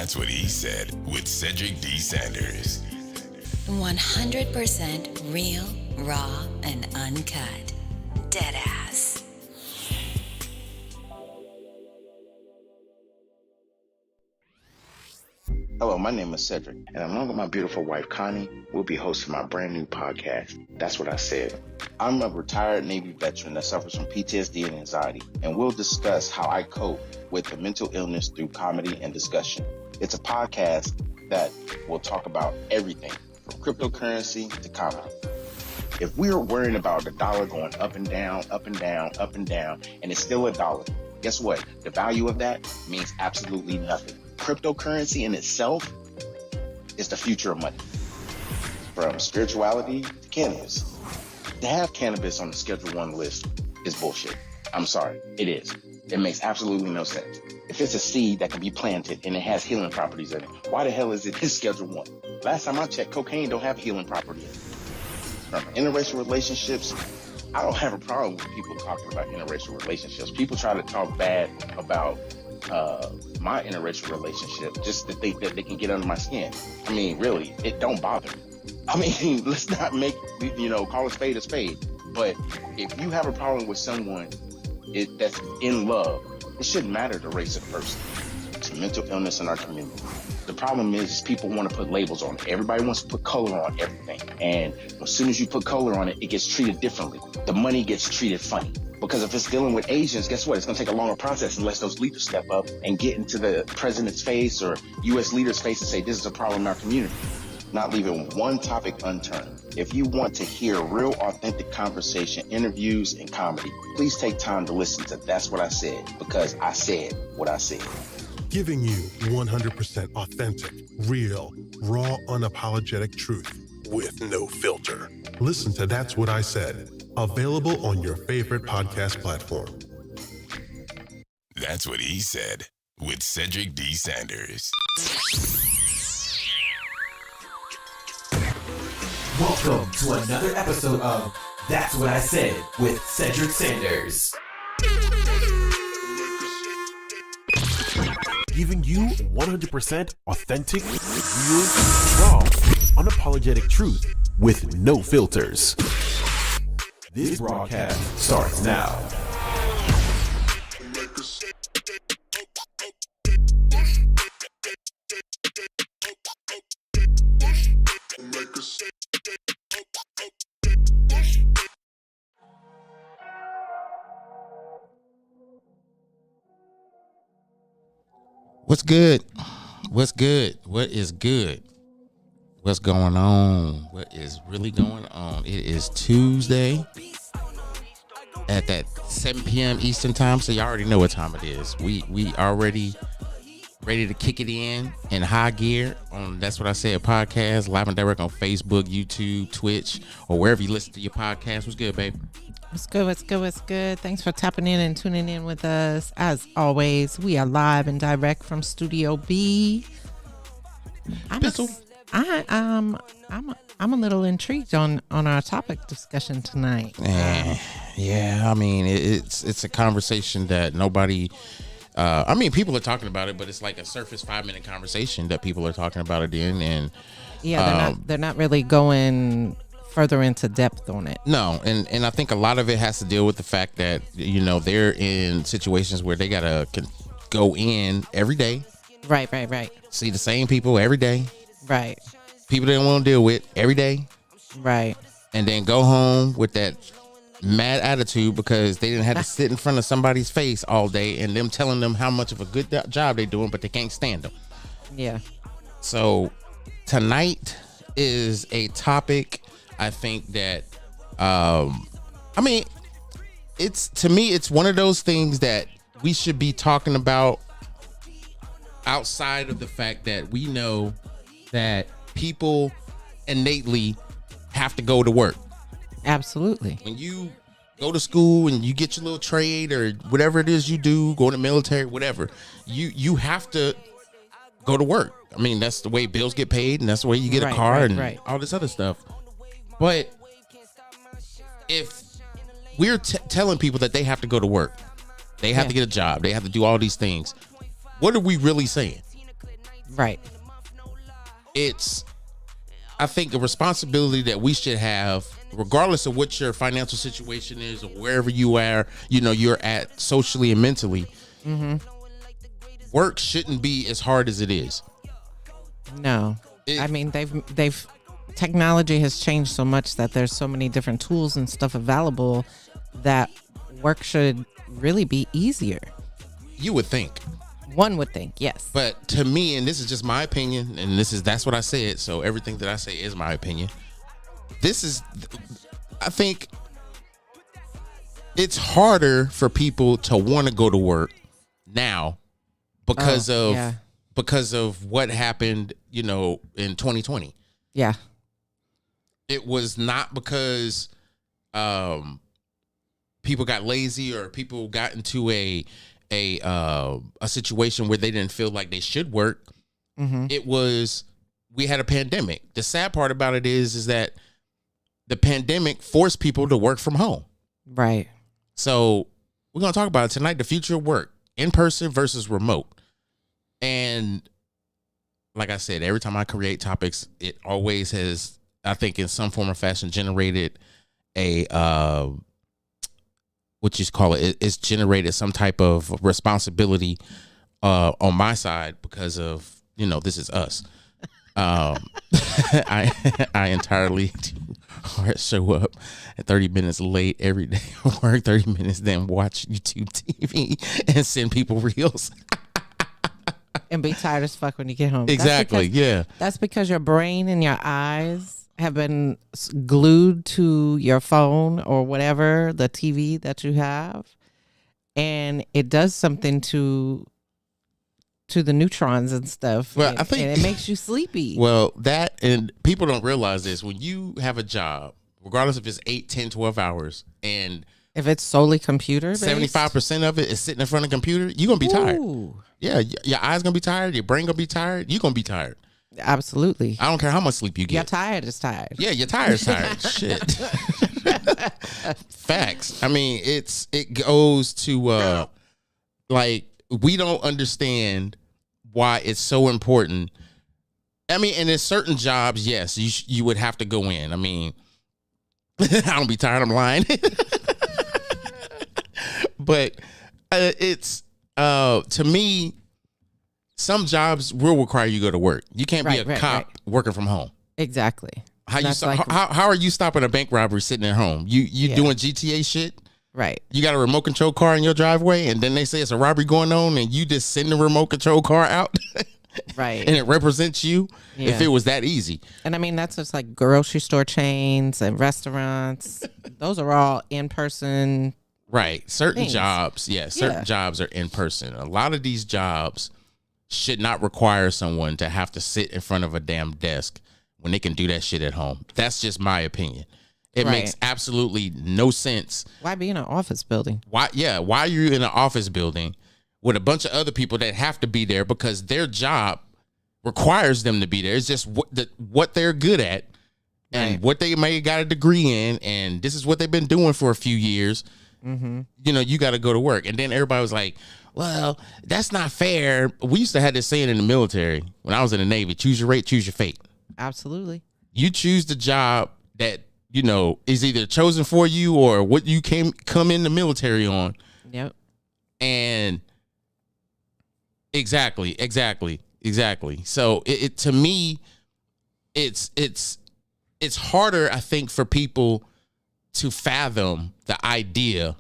That's what he said with Cedric D. Sanders. 100% real, raw, and uncut. Deadass. Hello, my name is Cedric, and along with my beautiful wife, Connie, we'll be hosting my brand new podcast, That's What I Said. I'm a retired Navy veteran that suffers from PTSD and anxiety, and we'll discuss how I cope with the mental illness through comedy and discussion. It's a podcast that will talk about everything from cryptocurrency to comedy. If we're worrying about the dollar going up and down, up and down, up and down, and it's still a dollar, guess what? The value of that means absolutely nothing. Cryptocurrency in itself is the future of money. From spirituality to cannabis. To have cannabis on the Schedule 1 list is bullshit. I'm sorry, it is. It makes absolutely no sense. If it's a seed that can be planted and it has healing properties in it, why the hell is it in Schedule 1? Last time I checked, cocaine don't have healing property in it. From interracial relationships, I don't have a problem with people talking about interracial relationships. People try to talk bad about my interracial relationship just to think that they can get under my skin. I mean, really, it don't bother me. I mean, let's not make, call a spade. But if you have a problem with someone that's in love, it shouldn't matter the race of the person. It's a mental illness in our community. The problem is people want to put labels on it. Everybody wants to put color on everything. And as soon as you put color on it, it gets treated differently. The money gets treated funny. Because if it's dealing with Asians, guess what? It's going to take a longer process unless those leaders step up and get into the president's face or U.S. leaders' face and say, this is a problem in our community. not leaving one topic unturned. If you want to hear real, authentic conversation, interviews, and comedy, please take time to listen to That's What I Said, because I said what I said. Giving you 100% authentic, real, raw, unapologetic truth with no filter. Listen to That's What I Said, available on your favorite podcast platform. That's What He Said with Cedric D. Sanders. Welcome to another episode of That's What I Said with Cedric Sanders. Giving you 100% authentic, real, raw, unapologetic truth with no filters. This broadcast starts now. What's good? What's good? What is good? What's going on? What is really going on? It is Tuesday at that 7 p.m. Eastern time, so y'all already know what time it is. We already ready to kick it in high gear on That's What I Said podcast, live and direct on Facebook, YouTube, Twitch, or wherever you listen to your podcast. What's good, babe? What's good? What's good? What's good? Thanks for tapping in and tuning in with us. As always, we are live and direct from Studio B. I'm a little intrigued on our topic discussion tonight. Yeah, I mean it's a conversation that nobody. People are talking about it, but it's like a surface 5-minute conversation that people are talking about it in, and yeah, they're not really going further into depth on it. No, and I think a lot of it has to deal with the fact that, you know, they're in situations where they gotta go in every day. Right. See the same people every day. Right. People they don't want to deal with every day. Right. And then go home with that mad attitude because they didn't have to sit in front of somebody's face all day and them telling them how much of a good job they're doing, but they can't stand them. Yeah. So tonight is a topic I think that, it's one of those things that we should be talking about outside of the fact that we know that people innately have to go to work. Absolutely. When you go to school and you get your little trade or whatever it is you do, go in the military, whatever, you have to go to work. I mean, that's the way bills get paid, and that's the way you get a car and all this other stuff. But if we're telling people that they have to go to work, they have to get a job, they have to do all these things, what are we really saying? Right. It's, I think, a responsibility that we should have, regardless of what your financial situation is or wherever you are, you know, you're at socially and mentally. Mm-hmm. Work shouldn't be as hard as it is. No. They've technology has changed so much that there's so many different tools and stuff available that work should really be easier. You would think. One would think, yes. But to me, and this is just my opinion, and that's what I said, so everything that I say is my opinion. I think it's harder for people to want to go to work now because of what happened, you know, in 2020. Yeah. It was not because people got lazy or people got into a situation where they didn't feel like they should work. Mm-hmm. It was, we had a pandemic. The sad part about it is that the pandemic forced people to work from home. Right. So we're going to talk about it tonight, the future of work, in person versus remote. And like I said, every time I create topics, it always has, I think, in some form or fashion, generated it's generated some type of responsibility on my side because of, you know, this is us. I entirely show up at 30 minutes late every day, work 30 minutes, then watch YouTube TV and send people reels. and be tired as fuck when you get home. Exactly. That's because your brain and your eyes have been glued to your phone or whatever, the TV that you have, and it does something to the neutrons and stuff. Well, and, I think and it makes you sleepy. Well, that, and people don't realize this, when you have a job, regardless if it's 8, 10, 12 hours, and if it's solely computer based, 75% of it is sitting in front of a computer, you're going to be tired. Yeah, your eyes going to be tired, your brain going to be tired, you're going to be tired. Absolutely. I don't care how much sleep you get. You're tired is tired. Yeah, you're tired is tired. Shit. Facts. I mean, it goes to like, we don't understand why it's so important. I mean, and in certain jobs, yes, you would have to go in. I mean, I don't be tired, I'm lying. But it's to me, some jobs will require you to go to work. You can't be a cop working from home. Exactly. How are you stopping a bank robbery sitting at home? You doing GTA shit? Right. You got a remote control car in your driveway, and then they say it's a robbery going on, and you just send the remote control car out. Right. And it represents you. Yeah. If it was that easy. And I mean, that's just like grocery store chains and restaurants. Those are all in person. Right. Certain things. Jobs. Certain jobs are in person. A lot of these jobs should not require someone to have to sit in front of a damn desk when they can do that shit at home. That's just my opinion. It makes absolutely no sense. Why be in an office building? Why are you in an office building with a bunch of other people that have to be there because their job requires them to be there? It's just what they're good at and what they may got a degree in, and this is what they've been doing for a few years. Mm-hmm. You know, you got to go to work. And then everybody was like, well, that's not fair. We used to have this saying in the military when I was in the Navy: choose your rate, choose your fate. Absolutely. You choose the job that, you know, is either chosen for you or what you come in the military on. Yep. And exactly. So it to me, it's harder, I think, for people to fathom the idea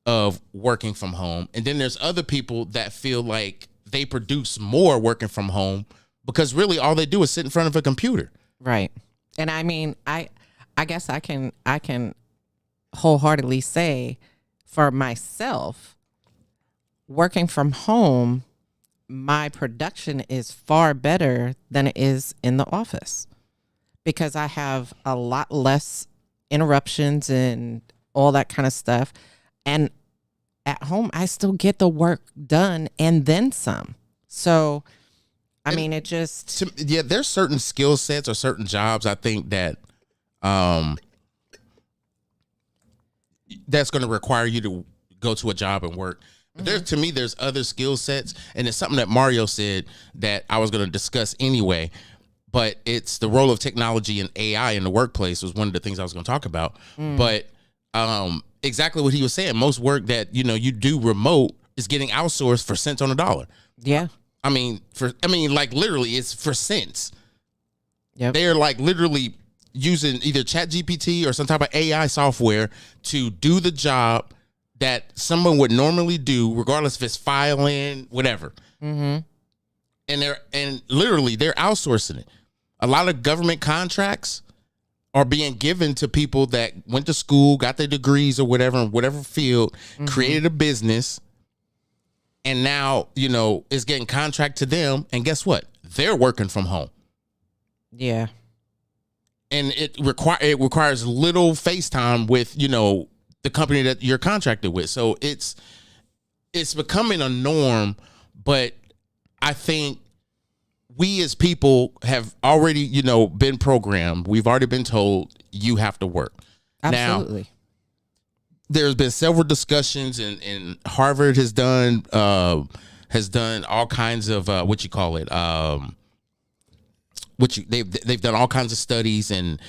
of working from home. And then there's other people that feel like they produce more working from home because really all they do is sit in front of a computer. Right. And I mean, I guess I can wholeheartedly say for myself, working from home, my production is far better than it is in the office because I have a lot less interruptions and all that kind of stuff. And at home, I still get the work done and then some. So, I mean, it just... there's certain skill sets or certain jobs, I think, that that's going to require you to go to a job and work. But to me, there's other skill sets, and it's something that Mario said that I was going to discuss anyway, but it's the role of technology and AI in the workplace was one of the things I was going to talk about. But exactly what he was saying, most work that, you know, you do remote is getting outsourced for cents on the dollar. Yeah. I mean, like literally it's for cents. Yep. They're like literally using either ChatGPT or some type of AI software to do the job that someone would normally do, regardless if it's filing, whatever. Mm-hmm. And literally they're outsourcing it. A lot of government contracts are being given to people that went to school, got their degrees or whatever in whatever field, created a business, and now, you know, it's getting contract to them. And guess what? They're working from home. Yeah. And it requires little FaceTime with, you know, the company that you're contracted with. So it's becoming a norm, but I think we as people have already, you know, been programmed. We've already been told you have to work. Absolutely. Now, there's been several discussions, and Harvard has done all kinds of what you call it. They've done all kinds of studies and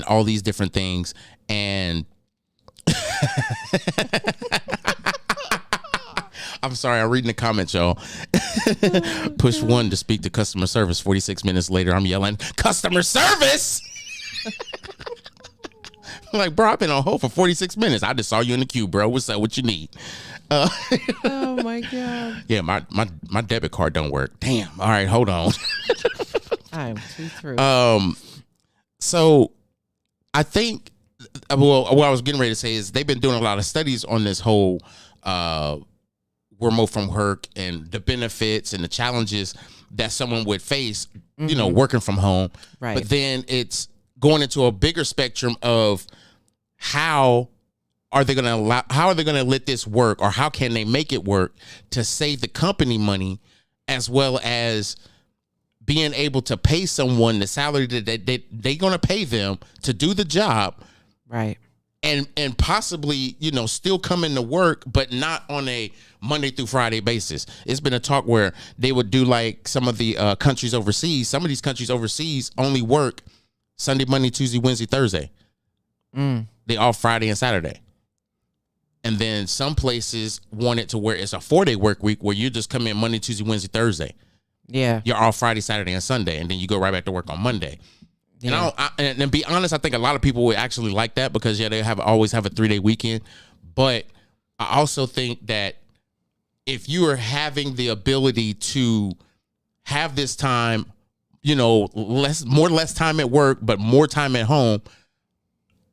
all these different things, and I'm sorry, I'm reading the comments, y'all. Push 1 to speak to customer service. 46 minutes later, I'm yelling, customer service! Like, bro, I've been on hold for 46 minutes. I just saw you in the queue, bro. What's up? What you need? Oh my God. Yeah, my debit card don't work. Damn. All right, hold on. I'm too through. So I think, well, what I was getting ready to say is they've been doing a lot of studies on this whole remote from work and the benefits and the challenges that someone would face, you know, working from home. Right. But then it's going into a bigger spectrum of how are they going to let this work, or how can they make it work to save the company money, as well as being able to pay someone the salary that they're going to pay them to do the job. Right. And possibly, you know, still come into work, but not on a Monday through Friday basis. It's been a talk where they would do like some of the countries overseas. Some of these countries overseas only work Sunday, Monday, Tuesday, Wednesday, Thursday. They off Friday and Saturday. And then some places want it to where it's a 4-day work week where you just come in Monday, Tuesday, Wednesday, Thursday. Yeah. You're off Friday, Saturday, and Sunday, and then you go right back to work on Monday. Yeah. And to be honest, I think a lot of people would actually like that because, yeah, they always have a 3-day weekend. But I also think that if you are having the ability to have this time, you know, less time at work, but more time at home,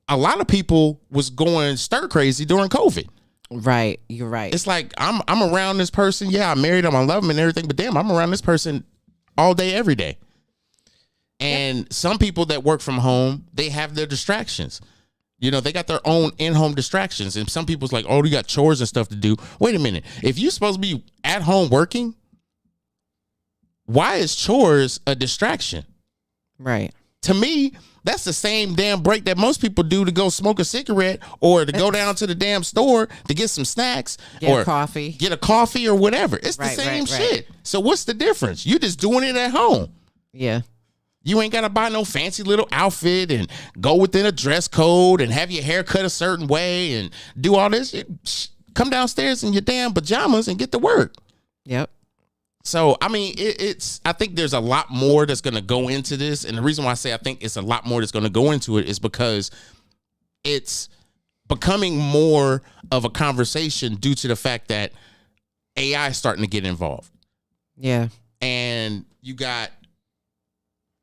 a lot of people was going stir crazy during COVID. Right. You're right. It's like I'm around this person. Yeah, I married him. I love him and everything. But damn, I'm around this person all day, every day. And some people that work from home, they have their distractions. You know, they got their own in-home distractions. And some people's like, oh, you got chores and stuff to do. Wait a minute. If you're supposed to be at home working, why is chores a distraction? Right. To me, that's the same damn break that most people do to go smoke a cigarette or to go down to the damn store to get some snacks or coffee. Get a coffee or whatever. It's the same shit. So what's the difference? You just doing it at home. Yeah. You ain't got to buy no fancy little outfit and go within a dress code and have your hair cut a certain way and do all this. Come downstairs in your damn pajamas and get to work. Yep. So, I mean, I think there's a lot more that's going to go into this. And the reason why I say I think it's a lot more that's going to go into it is because it's becoming more of a conversation due to the fact that AI is starting to get involved. Yeah. And you got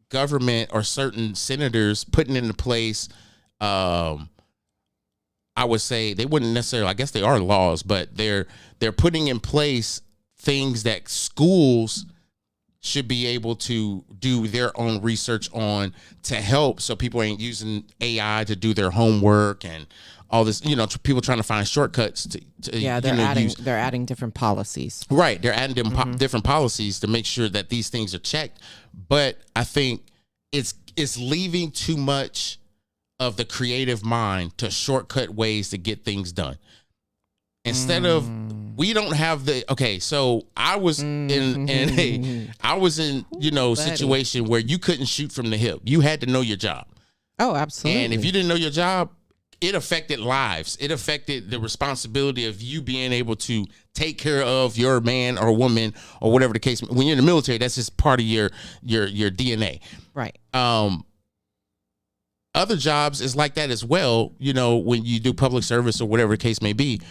government or certain senators putting into place, I would say they wouldn't necessarily, I guess they are laws, but they're putting in place things that schools should be able to do their own research on to help, so people ain't using AI to do their homework and all this, you know, people trying to find shortcuts to yeah, they're adding different policies. Right. They're adding different policies to make sure that these things are checked. But I think it's leaving too much of the creative mind to shortcut ways to get things done. Instead of, we don't have so I was in you know, situation where you couldn't shoot from the hip. You had to know your job. Oh, absolutely. And if you didn't know your job, it affected lives. It affected the responsibility of you being able to take care of your man or woman or whatever the case. When you're in the military, that's just part of your DNA. Right. Other jobs is like that as well, you know, when you do public service or whatever the case may be.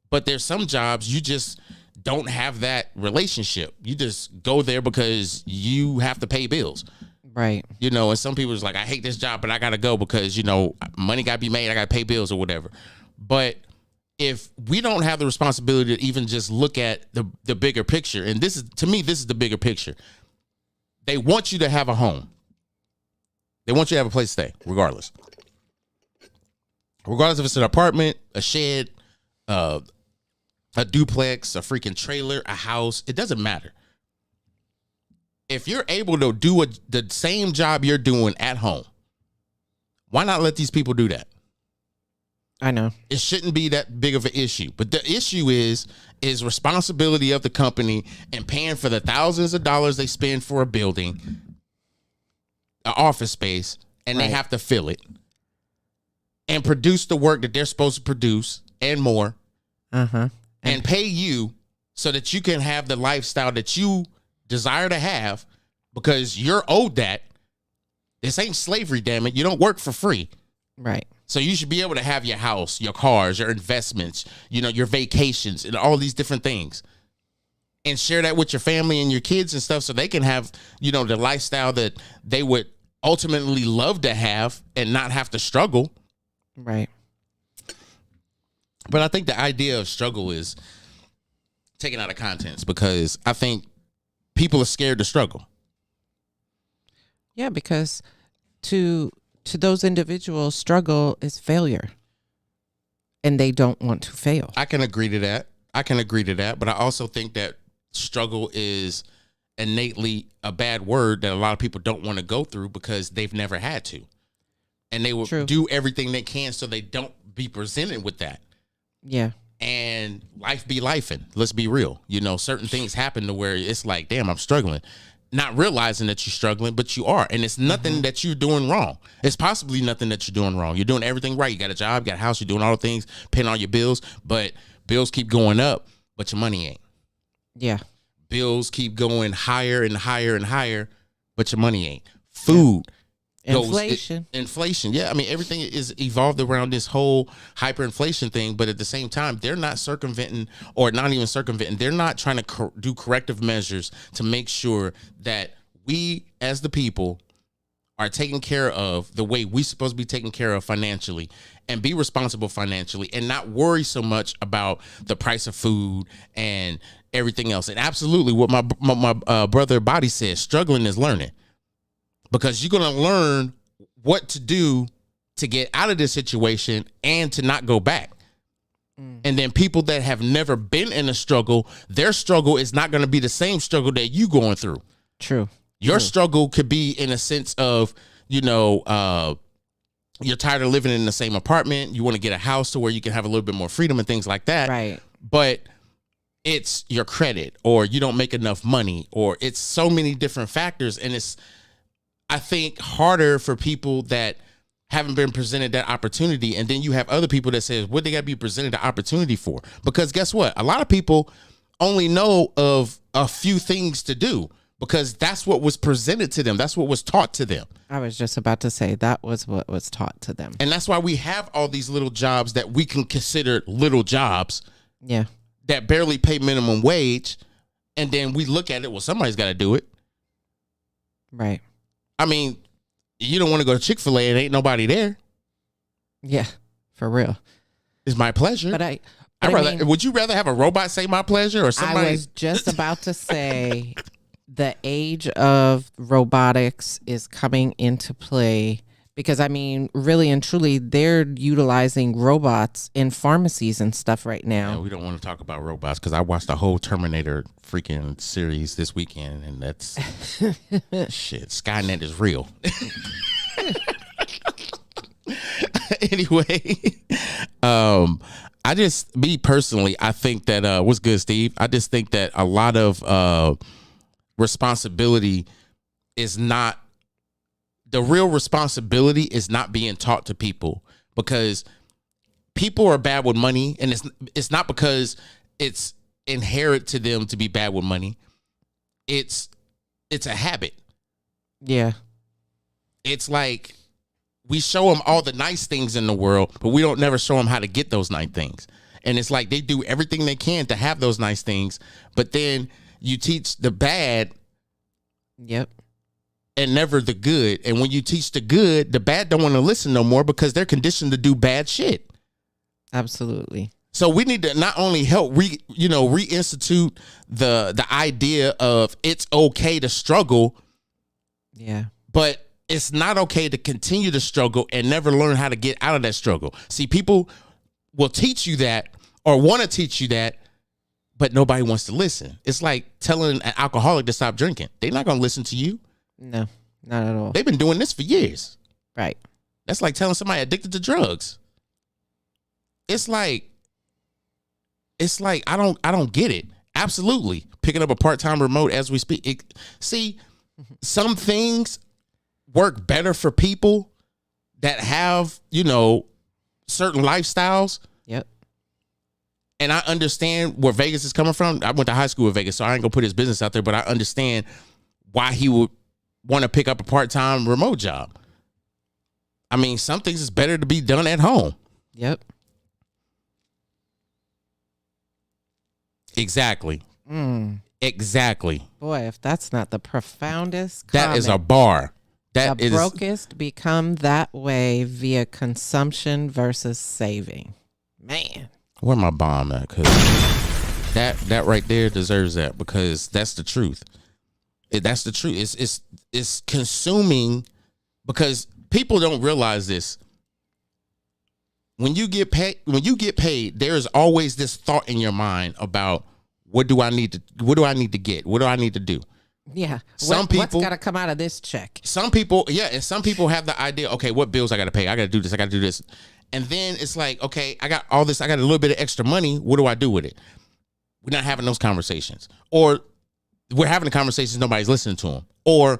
But there's some jobs you just don't have that relationship. You just go there because you have to pay bills. Right. You know, and some people is like, I hate this job, but I got to go because, you know, money got to be made. I got to pay bills or whatever. But if we don't have the responsibility to even just look at the bigger picture, and this is, to me, this is the bigger picture. They want you to have a home. They want you to have a place to stay, regardless. Regardless if it's an apartment, a shed, a duplex, a freaking trailer, a house, it doesn't matter. If you're able to do the same job you're doing at home, why not let these people do that? I know. It shouldn't be that big of an issue. But the issue is responsibility of the company and paying for the thousands of dollars they spend for a building, an office space, and they have to fill it and produce the work that they're supposed to produce and more. And pay you so that you can have the lifestyle that you desire to have, because you're owed that. This ain't slavery, damn it. You don't work for free. Right. So you should be able to have your house, your cars, your investments, your vacations and all these different things, and share that with your family and your kids and stuff so they can have, the lifestyle that they would ultimately love to have and not have to struggle. Right. But I think the idea of struggle is taken out of context because I think people are scared to struggle. Yeah, because to those individuals, struggle is failure. And they don't want to fail. I can agree to that. But I also think that struggle is innately a bad word that a lot of people don't want to go through because they've never had to. And they will do everything they can so they don't be presented with that. Yeah. And life be lifing. Let's be real. Certain things happen to where it's like, damn, I'm struggling. Not realizing that you're struggling, but you are. And it's nothing that you're doing wrong. It's possibly nothing that you're doing wrong. You're doing everything right. You got a job, you got a house, you're doing all the things, paying all your bills, but bills keep going up, but your money ain't. Yeah. Bills keep going higher and higher and higher, but your money ain't. Food. Inflation. Yeah. I mean, everything is evolved around this whole hyperinflation thing, but at the same time, they're not circumventing or not even circumventing. They're not trying to do corrective measures to make sure that we as the people are taken care of the way we're supposed to be taken care of financially and be responsible financially and not worry so much about the price of food and everything else. And absolutely what my brother Body said, struggling is learning. Because you're going to learn what to do to get out of this situation and to not go back. And then people that have never been in a struggle, their struggle is not going to be the same struggle that you going through. True. Your struggle could be in a sense of, you're tired of living in the same apartment. You want to get a house to where you can have a little bit more freedom and things like that. Right. But it's your credit or you don't make enough money or it's so many different factors. And it's, I think, harder for people that haven't been presented that opportunity. And then you have other people that says, what they got to be presented the opportunity for? Because guess what? A lot of people only know of a few things to do because that's what was presented to them. That's what was taught to them. I was just about to say that was what was taught to them. And that's why we have all these little jobs that we can consider little jobs. Yeah. That barely pay minimum wage. And then we look at it, well, somebody's got to do it. Right. I mean, you don't want to go to Chick-fil-A and ain't nobody there. Yeah, for real. It's my pleasure. Would you rather have a robot say my pleasure or somebody? I was just about to say the age of robotics is coming into play because, I mean, really and truly, they're utilizing robots in pharmacies and stuff right now. Yeah, we don't want to talk about robots because I watched the whole Terminator freaking series this weekend, and that's shit. Skynet is real. Anyway, me personally, I think that what's good, Steve? I just think that a lot of responsibility is not. The real responsibility is not being taught to people because people are bad with money, and it's not because it's inherent to them to be bad with money. It's a habit. Yeah. It's like we show them all the nice things in the world, but we don't never show them how to get those nice things. And it's like they do everything they can to have those nice things, but then you teach the bad. Yep. And never the good. And when you teach the good, the bad don't want to listen no more because they're conditioned to do bad shit. Absolutely. So we need to not only help reinstitute the idea of it's okay to struggle. Yeah. But it's not okay to continue to struggle and never learn how to get out of that struggle. See, people will teach you that or want to teach you that, but nobody wants to listen. It's like telling an alcoholic to stop drinking. They're not going to listen to you. No, not at all. They've been doing this for years. Right. That's like telling somebody addicted to drugs. It's like I don't get it. Absolutely. Picking up a part-time remote as we speak. Some things work better for people that have, certain lifestyles. Yep. And I understand where Vegas is coming from. I went to high school in Vegas, so I ain't gonna put his business out there, but I understand why he would want to pick up a part-time remote job. I mean, some things is better to be done at home. Yep. Exactly. Exactly. Boy, if that's not the profoundest That is a comment. bar. The brokest become that way via consumption versus saving. Man. Where my bomb at? Cause that right there deserves that, because that's the truth. That's the truth. It's consuming, because people don't realize this. When you get paid, there is always this thought in your mind about what do I need to get? What do I need to do? Yeah. What's got to come out of this check? Some people, and some people have the idea, okay, what bills I got to pay? I got to do this. I got to do this. And then it's like, okay, I got all this. I got a little bit of extra money. What do I do with it? We're not having those conversations. Or we're having the conversations, nobody's listening to them. Or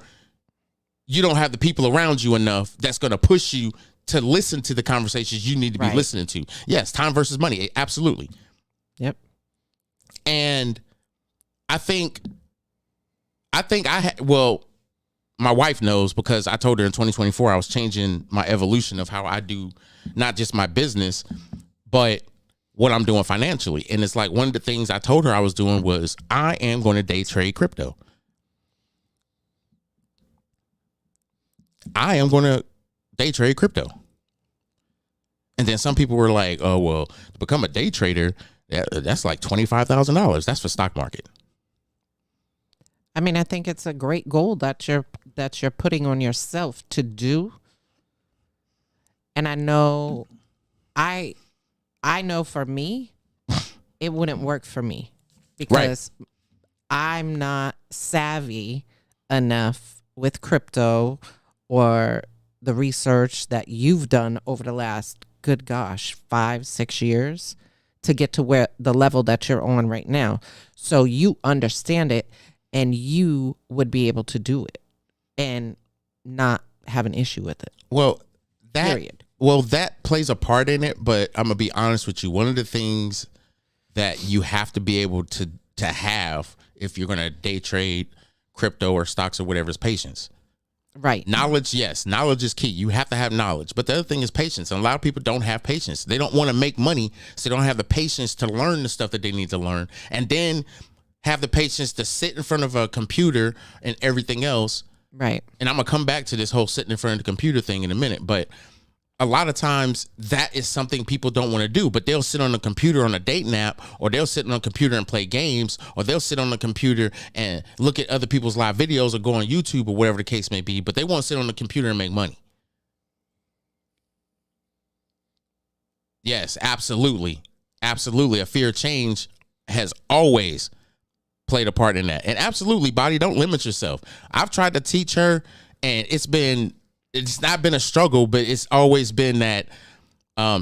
you don't have the people around you enough that's going to push you to listen to the conversations you need to be listening to. Yes, time versus money. Absolutely. Yep. And I think my wife knows, because I told her in 2024 I was changing my evolution of how I do not just my business, but what I'm doing financially. And it's like, one of the things I told her I was doing was, I am going to day trade crypto. I am going to day trade crypto. And then some people were like, oh, well, to become a day trader, that's like $25,000. That's for stock market. I mean, I think it's a great goal that you're putting on yourself to do. And I know for me, it wouldn't work for me, because I'm not savvy enough with crypto or the research that you've done over the last, good gosh, 5-6 years to get to where the level that you're on right now. So you understand it, and you would be able to do it and not have an issue with it. Well, period. Well, that plays a part in it, but I'm going to be honest with you. One of the things that you have to be able to have if you're going to day trade crypto or stocks or whatever is patience. Right. Knowledge, yes. Knowledge is key. You have to have knowledge. But the other thing is patience. And a lot of people don't have patience. They don't want to make money, so they don't have the patience to learn the stuff that they need to learn. And then have the patience to sit in front of a computer and everything else. Right. And I'm going to come back to this whole sitting in front of the computer thing in a minute. But a lot of times that is something people don't want to do, but they'll sit on the computer on a dating app, or they'll sit on a computer and play games, or they'll sit on the computer and look at other people's live videos or go on YouTube or whatever the case may be, but they won't sit on the computer and make money. Yes, absolutely. Absolutely. A fear of change has always played a part in that. And absolutely, Body, don't limit yourself. I've tried to teach her, and it's not been a struggle, but it's always been that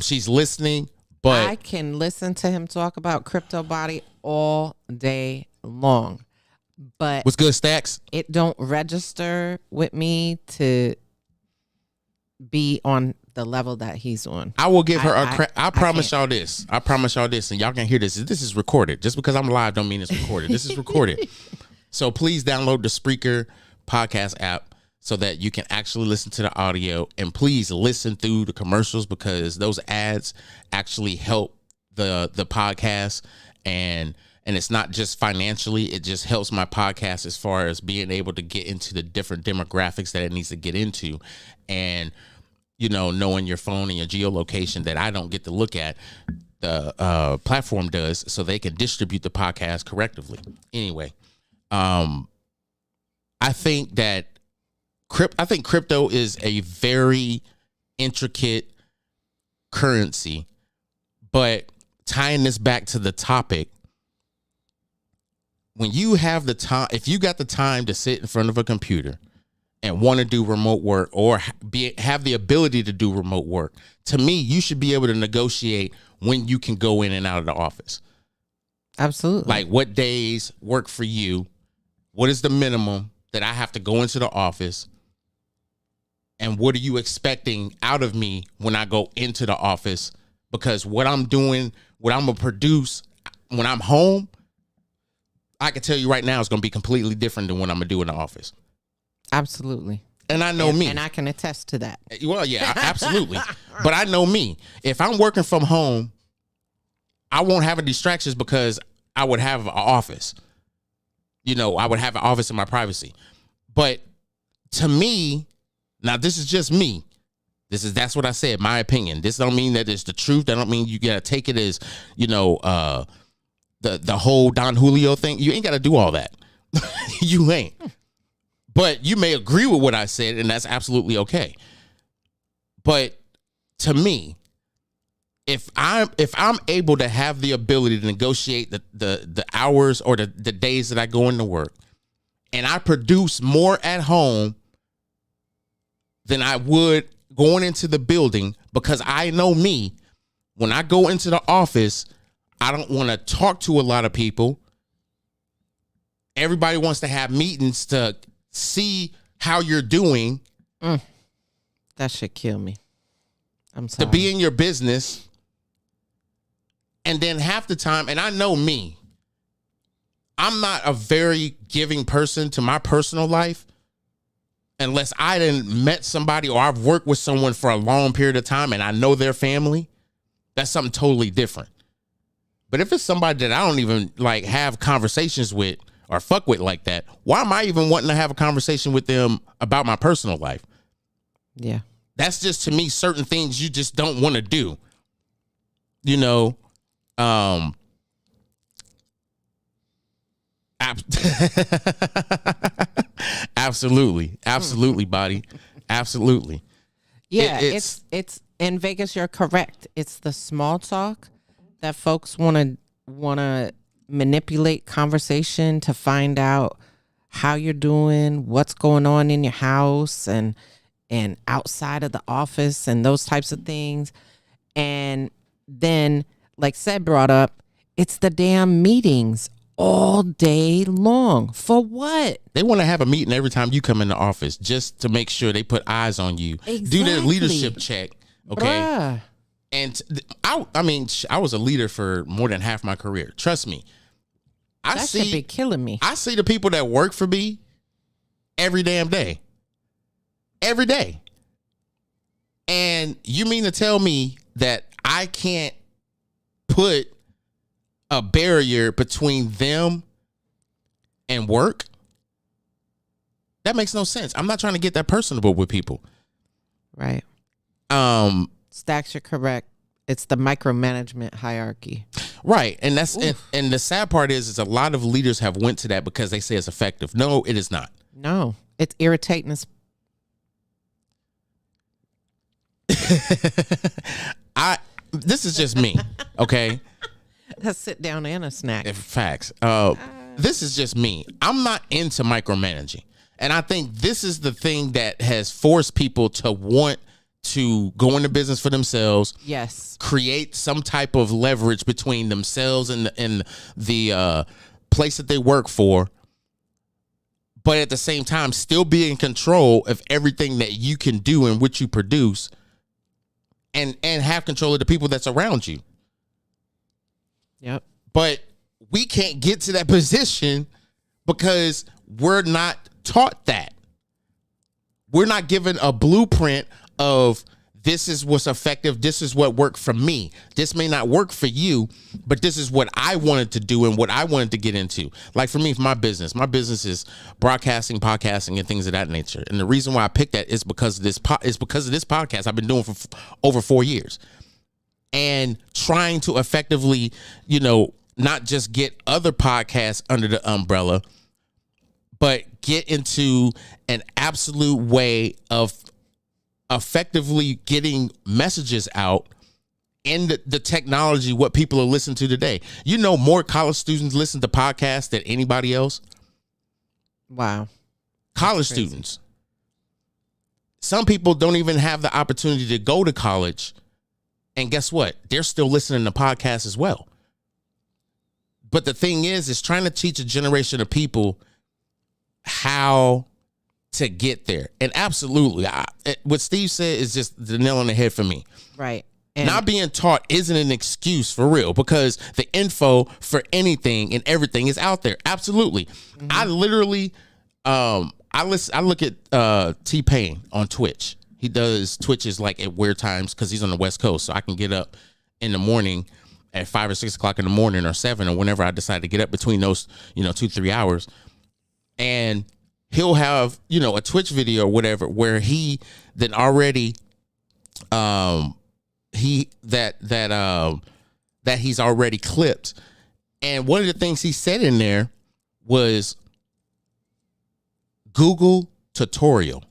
she's listening. But I can listen to him talk about crypto, Body, all day long. But what's good, Stacks? It don't register with me to be on the level that he's on. I will give her I promise y'all this. I promise y'all this, and y'all can hear this. This is recorded. Just because I'm live don't mean it's recorded. This is recorded. So please download the Spreaker podcast app so that you can actually listen to the audio, and please listen through the commercials, because those ads actually help the podcast, and it's not just financially, it just helps my podcast as far as being able to get into the different demographics that it needs to get into. And knowing your phone and your geolocation that I don't get to look at, the platform does, so they can distribute the podcast correctly. Anyway, I think crypto is a very intricate currency, but tying this back to the topic, when you have the time, if you got the time to sit in front of a computer and want to do remote work, or have the ability to do remote work, to me, you should be able to negotiate when you can go in and out of the office. Absolutely. Like, what days work for you? What is the minimum that I have to go into the office? And what are you expecting out of me when I go into the office? Because what I'm doing, what I'm going to produce when I'm home, I can tell you right now, it's going to be completely different than what I'm going to do in the office. Absolutely. And I know me. And I can attest to that. Well, yeah, absolutely. But I know me. If I'm working from home, I won't have any distractions because I would have an office. I would have an office in my privacy. But to me, now this is just me. That's what I said, my opinion. This don't mean that it's the truth. That don't mean you gotta take it as, the whole Don Julio thing. You ain't gotta do all that. You ain't. But you may agree with what I said, and that's absolutely okay. But to me, if I'm able to have the ability to negotiate the hours or the days that I go into work, and I produce more at home than I would going into the building, because I know me, when I go into the office, I don't want to talk to a lot of people. Everybody wants to have meetings to see how you're doing. That should kill me. I'm sorry. To be in your business. And then half the time, and I know me, I'm not a very giving person to my personal life unless I done met somebody or I've worked with someone for a long period of time and I know their family. That's something totally different. But if it's somebody that I don't even have conversations with or fuck with like that, why am I even wanting to have a conversation with them about my personal life? Yeah. That's just, to me, certain things you just don't want to do. Absolutely, buddy. Absolutely. Yeah, it's in Vegas. You're correct. It's the small talk that folks want to manipulate conversation to find out how you're doing, what's going on in your house and outside of the office and those types of things. And then, like Ced brought up, it's the damn meetings all day long. For what? They want to have a meeting every time you come in the office just to make sure they put eyes on you. Exactly. Do their leadership check. Okay. Bruh. And I was a leader for more than half my career. Trust me. That should be killing me. I see the people that work for me every damn day. Every day. And you mean to tell me that I can't put a barrier between them and work? That makes no sense. I'm not trying to get that personable with people. Right. Stacks, you're correct. It's the micromanagement hierarchy. Right. And that's and the sad part is a lot of leaders have went to that because they say it's effective. No, it is not. No, it's irritating as this is just me, okay? a sit down and a snack. Facts. This is just me. I'm not into micromanaging. And I think this is the thing that has forced people to want to go into business for themselves. Yes. Create some type of leverage between themselves and the place that they work for. But at the same time, still be in control of everything that you can do and what you produce. And have control of the people that's around you. Yep. But we can't get to that position because we're not taught that. We're not given a blueprint of this is what's effective. This is what worked for me. This may not work for you, but this is what I wanted to do and what I wanted to get into. Like for me, for my business is broadcasting, podcasting, and things of that nature. And the reason why I picked that is because of this podcast I've been doing for over 4 years, and trying to effectively, not just get other podcasts under the umbrella, but get into an absolute way of effectively getting messages out in the technology, what people are listening to today. More college students listen to podcasts than anybody else. Wow. College students. Some people don't even have the opportunity to go to college. And guess what? They're still listening to podcasts as well. But the thing is trying to teach a generation of people how to get there. And absolutely, what Steve said is just the nail on the head for me. Right. And not being taught isn't an excuse, for real, because the info for anything and everything is out there. Absolutely. Mm-hmm. I literally, I look at T-Pain on Twitch. He does Twitches like at weird times because he's on the West Coast, so I can get up in the morning at 5 or 6 o'clock in the morning or 7 or whenever I decide to get up between those 2-3 hours, and he'll have a Twitch video or whatever where he then already he's already clipped, and one of the things he said in there was Google tutorial.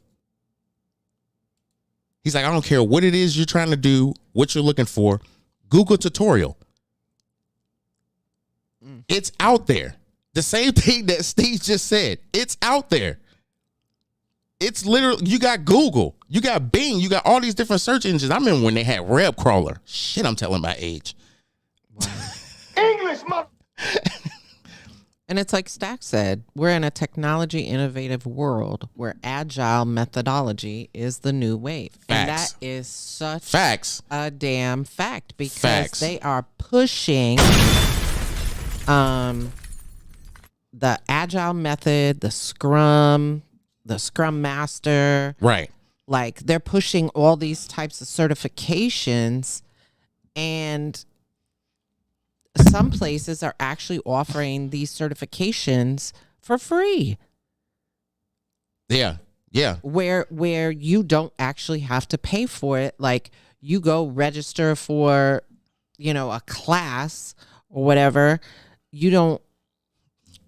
He's like, I don't care what it is you're trying to do, what you're looking for, Google tutorial. It's out there. The same thing that Steve just said. It's out there. It's literally, you got Google, you got Bing, you got all these different search engines. I remember when they had Web Crawler. Shit, I'm telling my age. Wow. English, mother. And it's like Stack said, we're in a technology innovative world where agile methodology is the new wave. Facts. And that is such Facts. a damn fact because Facts. they are pushing the agile method, the scrum master. Right. Like they're pushing all these types of certifications, and some places are actually offering these certifications for free. Yeah. Yeah. Where you don't actually have to pay for it. Like you go register for, a class or whatever. You don't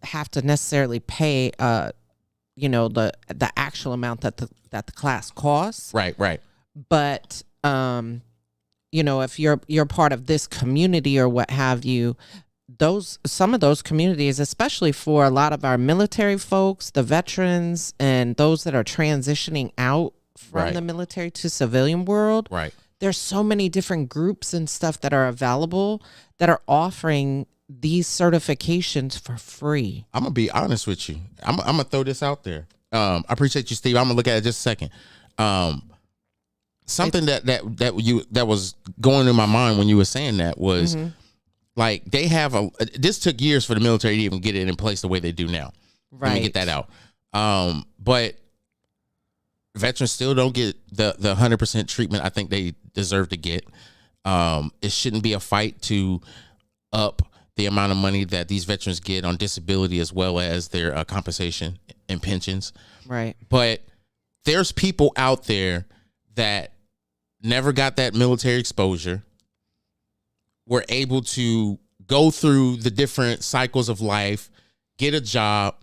have to necessarily pay the actual amount that the class costs. Right. But if you're part of this community or what have you, some of those communities, especially for a lot of our military folks, the veterans, and those that are transitioning out from the military to civilian world, right. There's so many different groups and stuff that are available that are offering these certifications for free. I'm gonna be honest with you. I'm gonna throw this out there. I appreciate you, Steve. I'm gonna look at it just a second. Something that was going in my mind when you were saying that was like they have this took years for the military to even get it in place the way they do now. Right. Let me get that out. But veterans still don't get the 100% treatment I think they deserve to get. It shouldn't be a fight to up the amount of money that these veterans get on disability as well as their compensation and pensions. Right. But there's people out there that never got that military exposure, were able to go through the different cycles of life, get a job,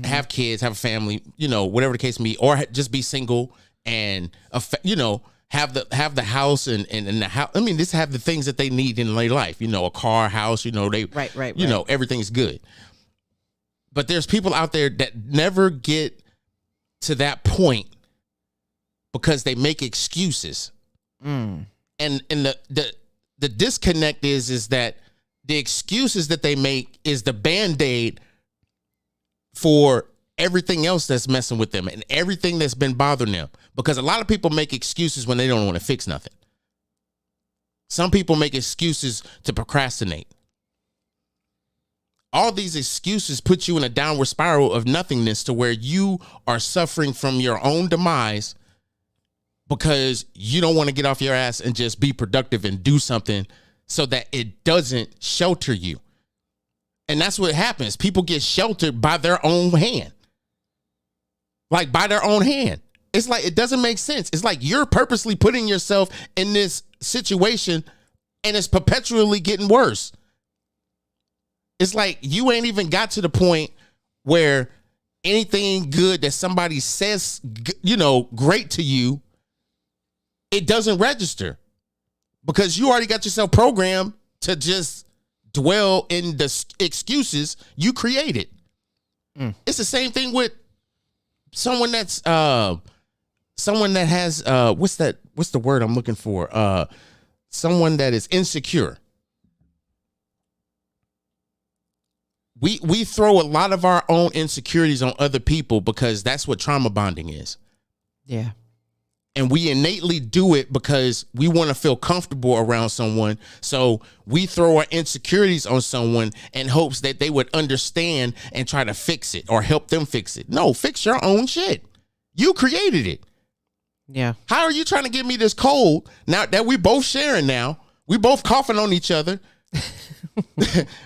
have kids, have a family, whatever the case may be, or just be single and, have the house and the house. I mean, just have the things that they need in their life, a car, house, right. Everything's good. But there's people out there that never get to that point because they make excuses. And the disconnect is that the excuses that they make is the Band-Aid for everything else that's messing with them and everything that's been bothering them. Because a lot of people make excuses when they don't want to fix nothing. Some people make excuses to procrastinate. All these excuses put you in a downward spiral of nothingness to where you are suffering from your own demise because you don't want to get off your ass and just be productive and do something so that it doesn't shelter you. And that's what happens. People get sheltered by their own hand. Like by their own hand. It's like, it doesn't make sense. It's like you're purposely putting yourself in this situation and it's perpetually getting worse. It's like you ain't even got to the point where anything good that somebody says, great to you, it doesn't register because you already got yourself programmed to just dwell in the excuses you created. It's the same thing with someone that's someone that has what's the word I'm looking for? Someone that is insecure. We throw a lot of our own insecurities on other people because that's what trauma bonding is. Yeah. And we innately do it because we want to feel comfortable around someone. So we throw our insecurities on someone in hopes that they would understand and try to fix it or help them fix it. No, fix your own shit. You created it. Yeah. How are you trying to give me this cold now that we both sharing now? We both coughing on each other.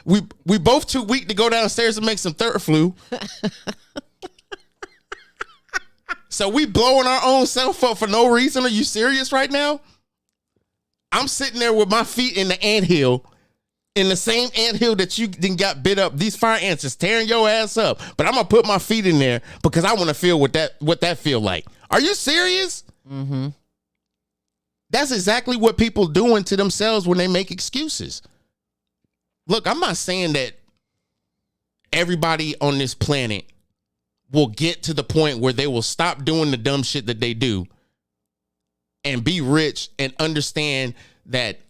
we both too weak to go downstairs and make some third flu. So we blowing our own self up for no reason. Are you serious right now? I'm sitting there with my feet in the anthill, in the same anthill that you then got bit up. These fire ants is tearing your ass up. But I'm gonna put my feet in there because I want to feel what that feel like. Are you serious? Mm-hmm. That's exactly what people doing to themselves when they make excuses. Look, I'm not saying that everybody on this planet will get to the point where they will stop doing the dumb shit that they do and be rich and understand that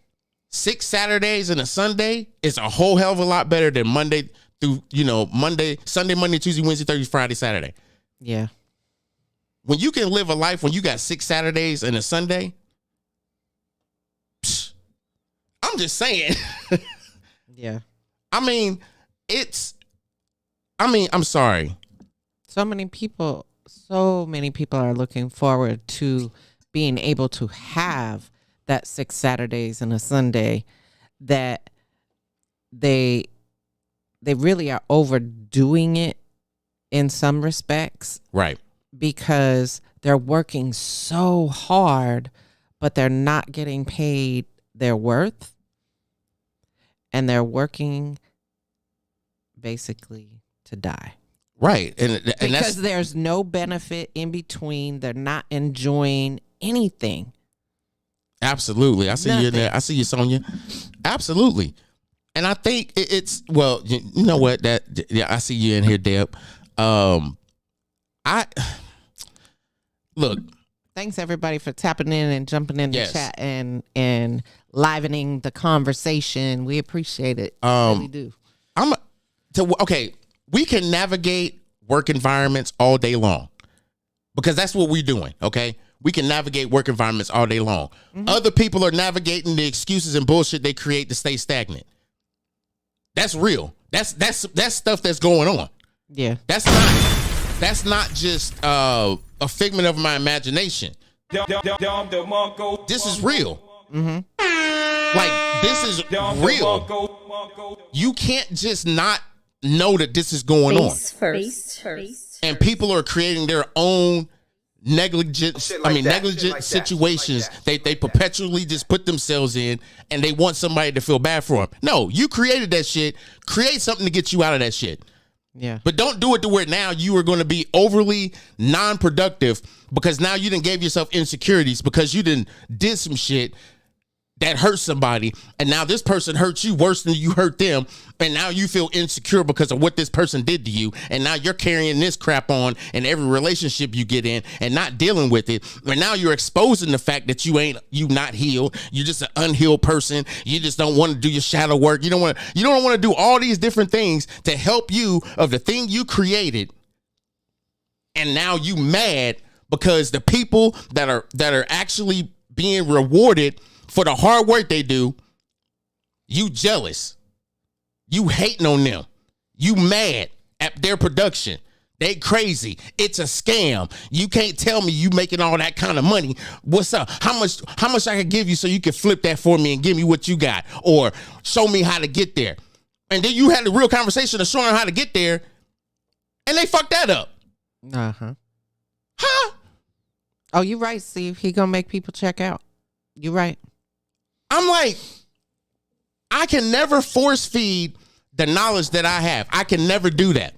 6 Saturdays and a Sunday is a whole hell of a lot better than Monday through, Sunday, Monday, Tuesday, Wednesday, Thursday, Friday, Saturday. Yeah. When you can live a life when you got 6 Saturdays and a Sunday, I'm just saying. Yeah. I'm sorry. So many people are looking forward to being able to have that 6 Saturdays and a Sunday that they really are overdoing it in some respects. Right. Because they're working so hard, but they're not getting paid their worth. And they're working basically to die. Right. And because there's no benefit in between. They're not enjoying anything. Absolutely. I see you in there. I see you, Sonia. Absolutely. And I think it's, well, you know what? I see you in here, Deb. Look. Thanks everybody for tapping in and jumping in the chat and livening the conversation. We appreciate it. We do. We can navigate work environments all day long because that's what we're doing. Okay. We can navigate work environments all day long. Mm-hmm. Other people are navigating the excuses and bullshit they create to stay stagnant. That's real. That's stuff that's going on. Yeah. That's not just a figment of my imagination. This is real. Mm-hmm. Like, this is real. You can't just not know that this is going on. First. And people are creating their own negligent situations. They perpetually just put themselves in, and they want somebody to feel bad for them. No, you created that shit. Create something to get you out of that shit. Yeah. But don't do it to where now you are going to be overly non-productive because now you done gave yourself insecurities because you did some shit that hurt somebody, and now this person hurt you worse than you hurt them, and now you feel insecure because of what this person did to you, and now you're carrying this crap on in every relationship you get in and not dealing with it, and now you're exposing the fact that you not healed. You're just an unhealed person. You just don't want to do your shadow work. You don't want to do all these different things to help you of the thing you created, and now you mad because the people that are actually being rewarded for the hard work they do, you jealous. You hating on them. You mad at their production. They crazy. It's a scam. You can't tell me you making all that kind of money. What's up? How much I could give you so you can flip that for me and give me what you got, or show me how to get there. And then you had the real conversation of showing how to get there, and they fucked that up. Uh-huh. Huh? Oh, you're right, Steve. He gonna make people check out. You're right. I'm like, I can never force feed the knowledge that I have. I can never do that.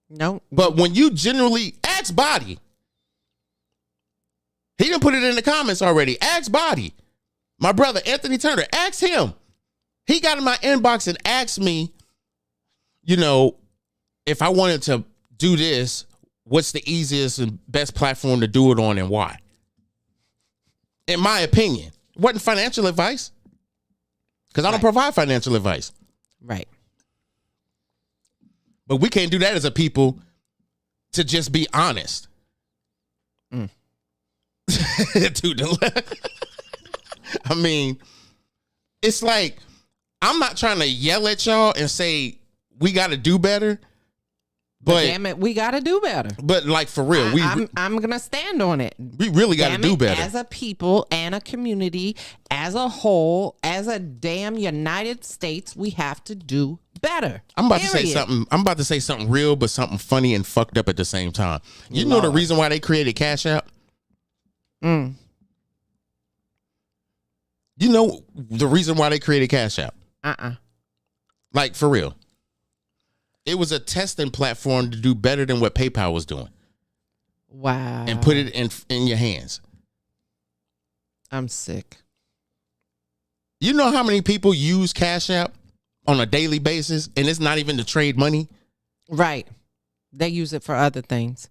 No. But when you generally ask Body, he didn't put it in the comments already. Ask Body, my brother Anthony Turner. Ask him. He got in my inbox and asked me, if I wanted to do this, what's the easiest and best platform to do it on and why? In my opinion. It wasn't financial advice, because I don't provide financial advice. Right. But we can't do that as a people, to just be honest. To the left. I mean, it's like, I'm not trying to yell at y'all and say we got to do better. But damn it, we got to do better. But like, for real, I'm going to stand on it. We really got to do better. As a people and a community, as a whole, as a damn United States, we have to do better. I'm about to say something. I'm about to say something real, but something funny and fucked up at the same time. You know the reason why they created Cash App? You know the reason why they created Cash App? Like, for real. It was a testing platform to do better than what PayPal was doing. Wow. And put it in your hands. I'm sick. You know how many people use Cash App on a daily basis, and it's not even to trade money? Right. They use it for other things.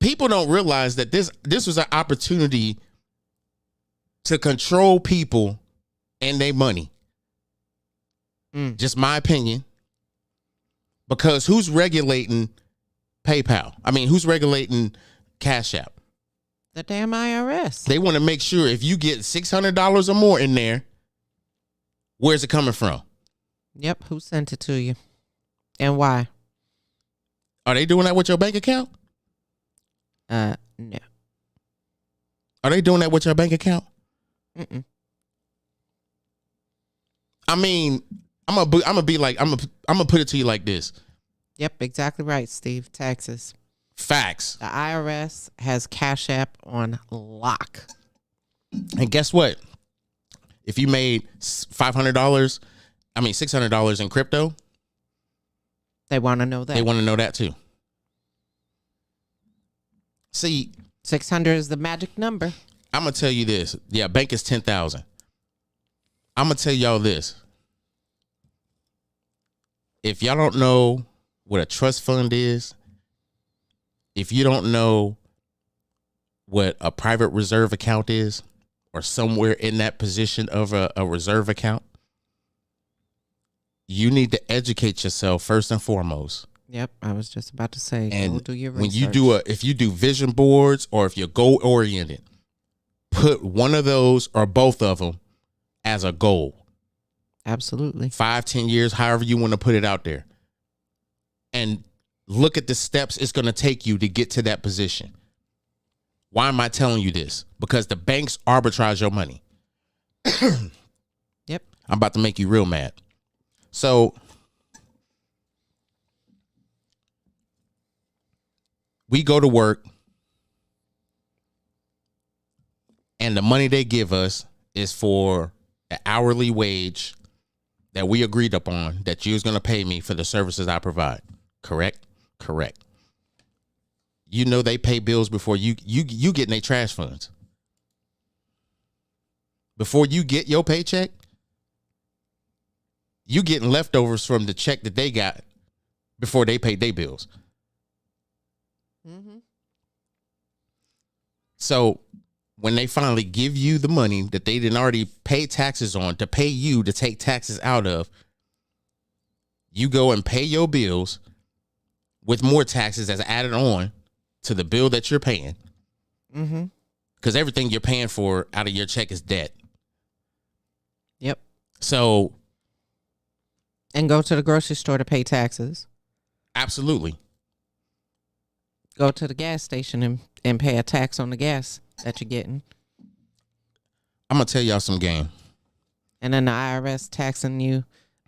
People don't realize that this was an opportunity to control people and their money. Just my opinion. Because who's regulating PayPal? I mean, who's regulating Cash App? The damn IRS. They want to make sure if you get $600 or more in there, where's it coming from? Yep. Who sent it to you? And why? Are they doing that with your bank account? No. Are they doing that with your bank account? I mean, I'm gonna put it to you like this. Yep, exactly right, Steve. Taxes. Facts. The IRS has Cash App on lock. And guess what? If you made $600 in crypto, they want to know that. They want to know that too. See, 600 is the magic number. I'm gonna tell you this. Yeah, bank is 10,000. I'm gonna tell y'all this. If y'all don't know what a trust fund is, if you don't know what a private reserve account is, or somewhere in that position of a reserve account, you need to educate yourself first and foremost. Yep, I was just about to say, and go do your research. When you if you do vision boards, or if you're goal oriented, put one of those or both of them as a goal. Absolutely. 5-10 years, however you want to put it out there. And look at the steps it's going to take you to get to that position. Why am I telling you this? Because the banks arbitrage your money. Yep. I'm about to make you real mad. So we go to work, and the money they give us is for an hourly wage that we agreed upon that you was going to pay me for the services I provide. Correct? Correct. You know they pay bills before you getting their trash funds. Before you get your paycheck, you getting leftovers from the check that they got before they paid their bills. So when they finally give you the money that they didn't already pay taxes on to pay you to take taxes out of, you go and pay your bills with more taxes as added on to the bill that you're paying. Because everything you're paying for out of your check is debt. Yep. So. And go to the grocery store to pay taxes. Absolutely. Go to the gas station and pay a tax on the gas that you're getting. I'm going to tell y'all some game. And then the IRS taxing you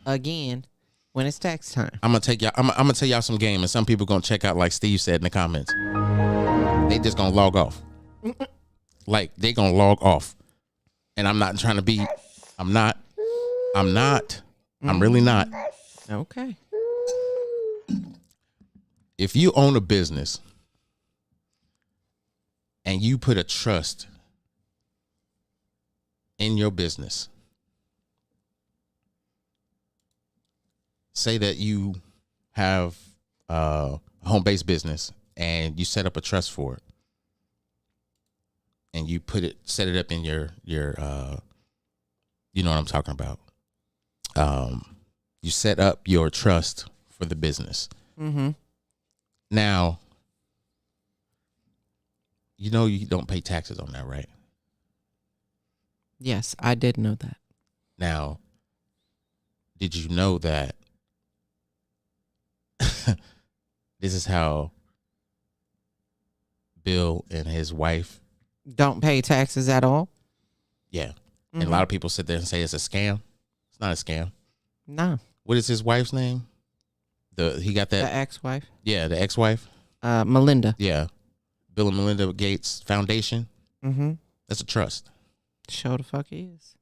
again when it's tax time. I'm going to tell y'all some game, and some people going to check out like Steve said in the comments. They just going to log off. Like, they going to log off. And I'm not trying to be, I'm really not. Okay. If you own a business and you put a trust in your business, say that you have a home-based business and you set up a trust for it, and you set it up in your you know what I'm talking about. You set up your trust for the business. Now, You know you don't pay taxes on that, right? Yes, I did know that. Now, did you know that this is how Bill and his wife Don't pay taxes at all? Yeah. And a lot of people sit there and say it's a scam. It's not a scam. No. What is his wife's name? He got that. The ex-wife? Yeah, the ex-wife. Melinda. Yeah. Bill and Melinda Gates Foundation. Mm-hmm. That's a trust. Show the fuck is.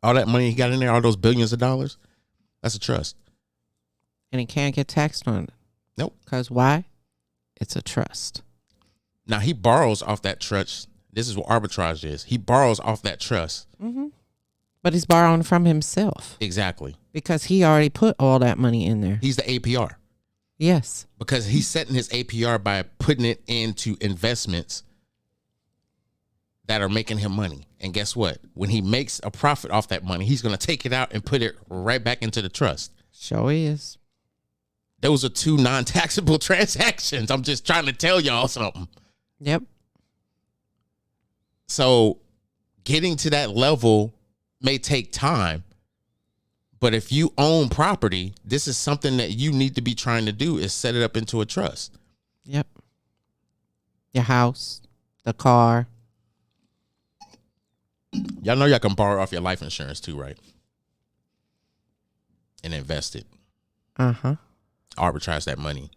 All that money he got in there, all those billions of dollars, that's a trust. And he can't get taxed on it. Nope. Because why? It's a trust. Now, he borrows off that trust. This is what arbitrage is. He borrows off that trust. Mm-hmm. But he's borrowing from himself. Exactly. Because he already put all that money in there. He's the APR. Yes. Because he's setting his APR by putting it into investments that are making him money. And guess what? When he makes a profit off that money, he's going to take it out and put it right back into the trust. Sure is. Those are two non-taxable transactions. I'm just trying to tell y'all something. Yep. So getting to that level may take time. But if you own property, this is something that you need to be trying to do is set it up into a trust. Yep. Your house, the car. Y'all know y'all can borrow off your life insurance too, right? And invest it. Uh-huh. Arbitrage that money.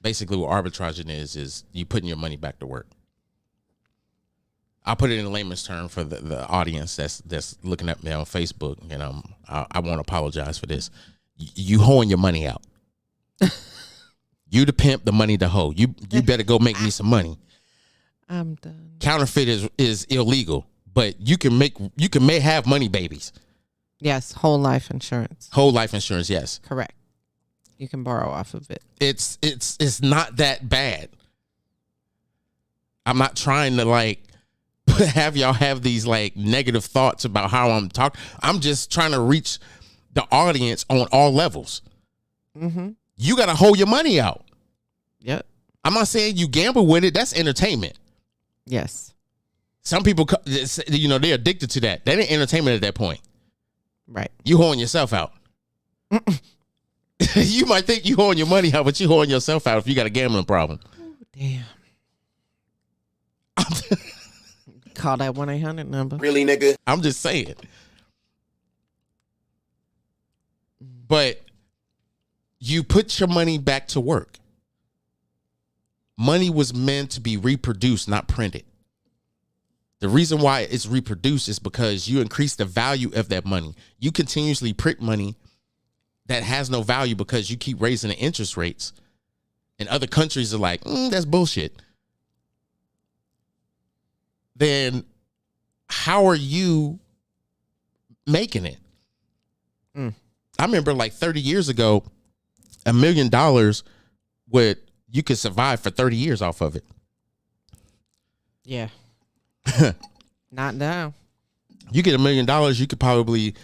Basically what arbitraging is you putting your money back to work. I'll put it in layman's term for the audience that's looking at me on Facebook, and I won't apologize for this. You hoeing your money out. You the pimp, the money the hoe. You better go make me some money. I'm done. Counterfeit is illegal, but you may have money babies. Yes, whole life insurance. Whole life insurance, yes. Correct. You can borrow off of it. It's not that bad. I'm not trying to have y'all have these negative thoughts about how I'm talking. I'm just trying to reach the audience on all levels. Mm-hmm. You got to hold your money out. Yep. I'm not saying you gamble with it. That's entertainment. Yes. Some people, they're addicted to that. That ain't entertainment at that point. Right. You holding yourself out. You might think you holding your money out, but you holding yourself out if you got a gambling problem. Oh, damn. Call that 1-800 number. Really, nigga? I'm just saying. But you put your money back to work. Money was meant to be reproduced, not printed. The reason why it's reproduced is because you increase the value of that money. You continuously print money that has no value because you keep raising the interest rates. And other countries are like, that's bullshit. Then how are you making it? I remember 30 years ago, $1 million you could survive for 30 years off of it. Yeah. Not now. You get $1 million, you could probably,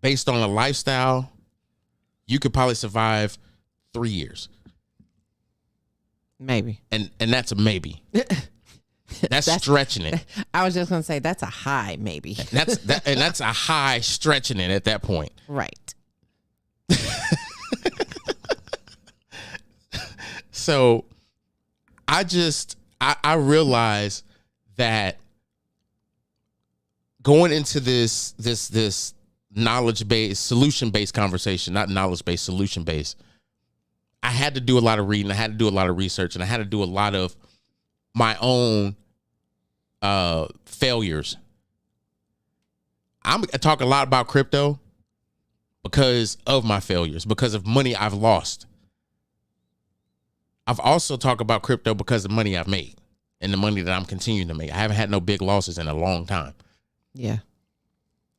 based on a lifestyle, you could probably survive 3 years. Maybe. And that's a maybe. That's stretching it. I was just gonna say that's a high maybe. That's a high stretching it at that point. Right. So I realize that going into this knowledge-based, solution-based conversation, not knowledge-based, solution-based, I had to do a lot of reading, I had to do a lot of research, and I had to do a lot of my own failures. I talk a lot about crypto because of my failures, because of money I've lost. I've also talked about crypto because of money I've made and the money that I'm continuing to make. I haven't had no big losses in a long time. Yeah.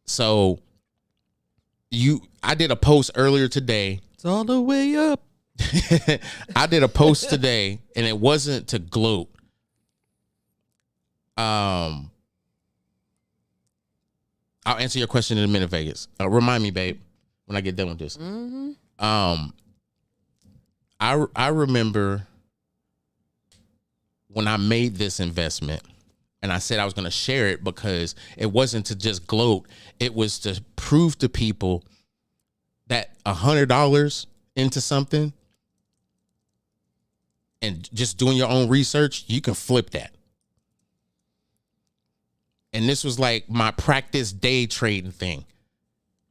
So I did a post earlier today. It's all the way up. I did a post today, and it wasn't to gloat. I'll answer your question in a minute, Vegas. Remind me, babe, when I get done with this. Mm-hmm. I remember when I made this investment, and I said I was going to share it because it wasn't to just gloat. It was to prove to people that $100 into something and just doing your own research, you can flip that. And this was like my practice day trading thing.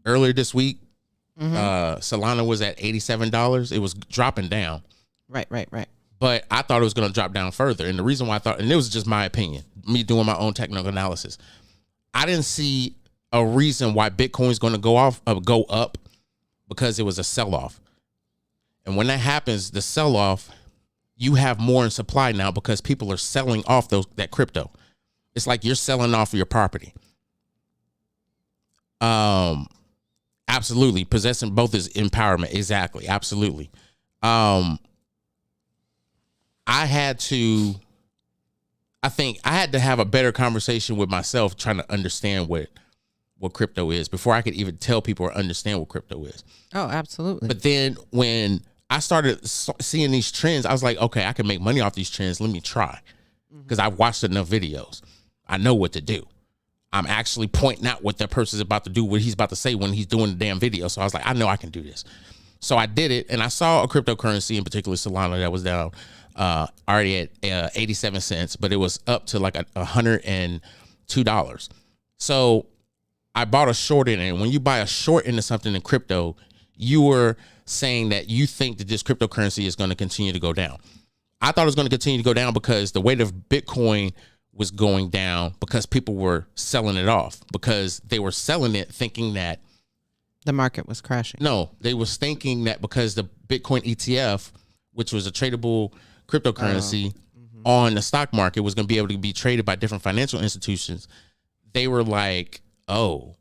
Earlier this week, Solana was at $87. It was dropping down. Right. But I thought it was going to drop down further. And the reason why I thought, and it was just my opinion, me doing my own technical analysis, I didn't see a reason why Bitcoin's going to go up because it was a sell-off. And when that happens, the sell-off, you have more in supply now because people are selling off that crypto. It's like you're selling off your property. Absolutely. Possessing both is empowerment. Exactly. Absolutely. I think I had to have a better conversation with myself trying to understand what crypto is before I could even tell people or understand what crypto is. Oh, absolutely. But then when I started seeing these trends, I was like, okay, I can make money off these trends. Let me try. Because I've watched enough videos. I know what to do. I'm actually pointing out what that person's about to do, what he's about to say when he's doing the damn video. So I was like, I know I can do this. So I did it, and I saw a cryptocurrency, in particular Solana, that was down already at 87 cents, but it was up to like $102. So I bought a short in it. And when you buy a short into something in crypto, you were saying that you think that this cryptocurrency is going to continue to go down. I thought it was going to continue to go down because the weight of Bitcoin was going down because people were selling it off, because they were selling it thinking that the market was crashing. No, they was thinking that because the Bitcoin ETF, which was a tradable cryptocurrency on the stock market, was going to be able to be traded by different financial institutions. They were like, oh,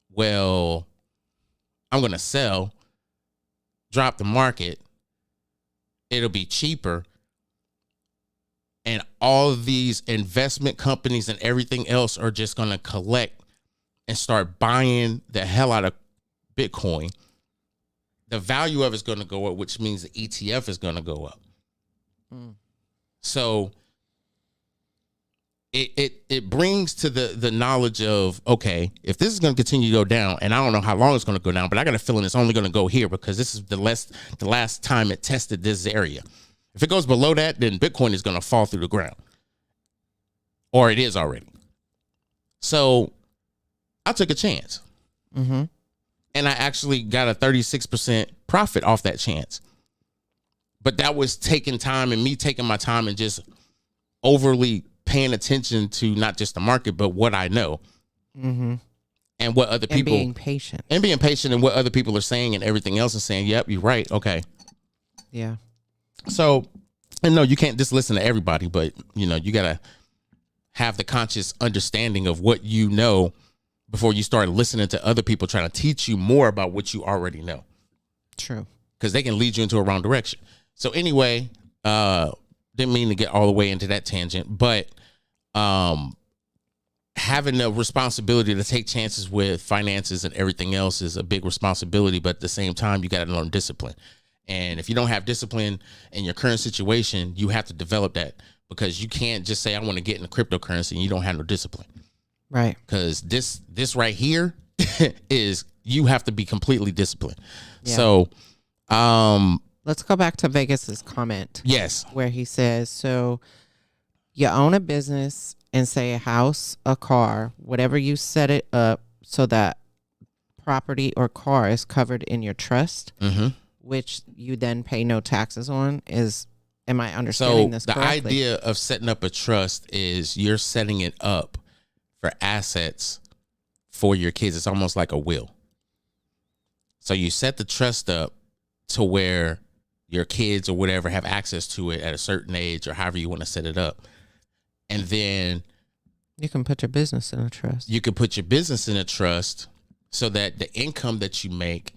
well, I'm going to sell, drop the market. It'll be cheaper. And all of these investment companies and everything else are just going to collect and start buying the hell out of Bitcoin. The value of it's going to go up, which means the ETF is going to go up. So it brings to the knowledge of, okay, if this is going to continue to go down, and I don't know how long it's going to go down, but I got a feeling it's only going to go here because this is the last time it tested this area. If it goes below that, then Bitcoin is going to fall through the ground, or it is already. So I took a chance, and I actually got a 36% profit off that chance. But that was taking time, and me taking my time and just overly paying attention to not just the market, but what I know, and what other people, being patient, and what other people are saying and everything else, and saying, "Yep, you're right." Okay, yeah. So, and no, you can't just listen to everybody, but you gotta have the conscious understanding of what you know before you start listening to other people trying to teach you more about what you already know. True. Because they can lead you into a wrong direction. So anyway, didn't mean to get all the way into that tangent, but having the responsibility to take chances with finances and everything else is a big responsibility. But at the same time, you got to learn discipline. And if you don't have discipline in your current situation, you have to develop that, because you can't just say, I want to get into cryptocurrency, and you don't have no discipline. Right. Because this right here is, you have to be completely disciplined. Yeah. So, let's go back to Vegas's comment. Yes. Where he says, so you own a business and say a house, a car, whatever, you set it up so that property or car is covered in your trust, which you then pay no taxes on. Am I understanding this correctly? So the idea of setting up a trust is you're setting it up for assets for your kids. It's almost like a will. So you set the trust up to where your kids or whatever have access to it at a certain age, or however you want to set it up. And then you can put your business in a trust. You can put your business in a trust so that the income that you make,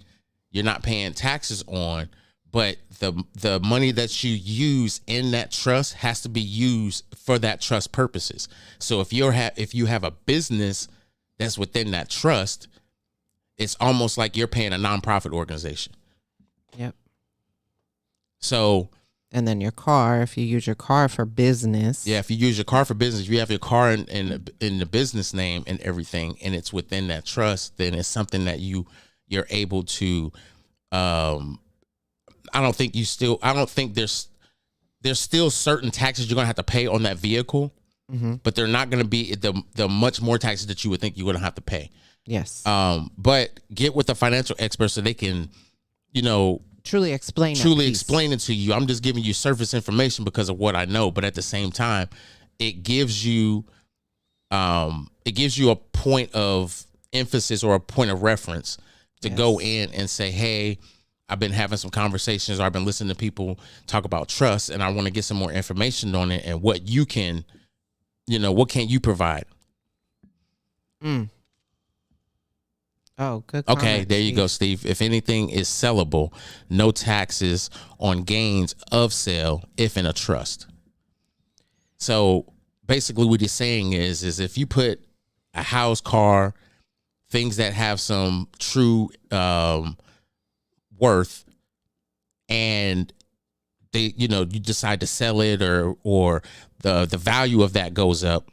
you're not paying taxes on, but the money that you use in that trust has to be used for that trust purposes. So if you have a business that's within that trust, it's almost like you're paying a nonprofit organization. Yep. So And then your car, if you use your car for business. Yeah, if you use your car for business, you have your car in the business name and everything, and it's within that trust, then it's something that you're able to. I don't think there's still certain taxes you're gonna have to pay on that vehicle, but they're not gonna be the much more taxes that you would think you're gonna have to pay. Yes. But get with a financial expert so they can, truly explain it to you. I'm just giving you surface information because of what I know, but at the same time, it gives you a point of emphasis or a point of reference to go in and say, hey, I've been having some conversations, or I've been listening to people talk about trust, and I want to get some more information on it and what you can, what can you provide? Oh, good. Okay, there you go, Steve. If anything is sellable, no taxes on gains of sale if in a trust. So basically what he's saying is if you put a house, car, things that have some true worth, and they, you decide to sell it, or the value of that goes up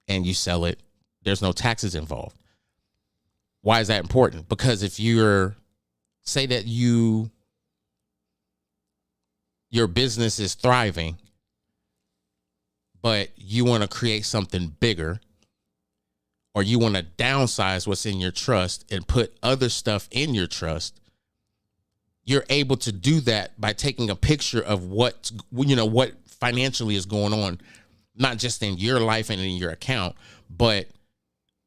and you sell it, there's no taxes involved. Why is that important? Because if say that your business is thriving, but you want to create something bigger, or you want to downsize what's in your trust and put other stuff in your trust, you're able to do that by taking a picture of what financially is going on, not just in your life and in your account, but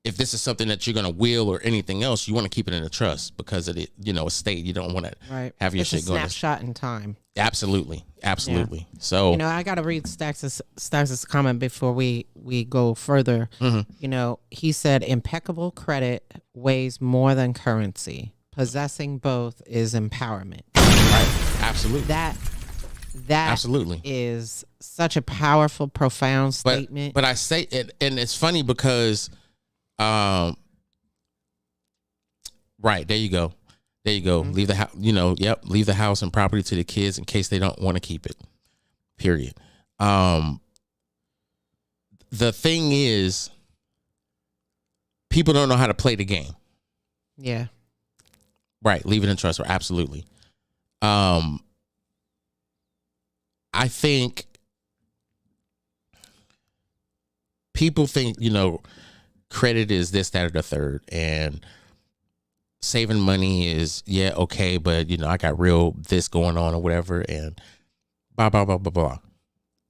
if this is something that you're going to will or anything else, you want to keep it in a trust because of it, estate. You don't want to have your shit going. Snapshot in time. Absolutely. Yeah. So, I got to read Stax's comment before we go further. He said impeccable credit weighs more than currency. Possessing both is empowerment. Right. Absolutely. That absolutely is such a powerful, profound statement. But I say it, and it's funny because, right, there you go. Leave the house, leave the house and property to the kids in case they don't want to keep it. Period. The thing is, people don't know how to play the game. Yeah. Right. Leave it in trust. Absolutely. I think people think, credit is this, that, or the third, and saving money is, okay, but I got real this going on or whatever, and blah, blah, blah, blah, blah.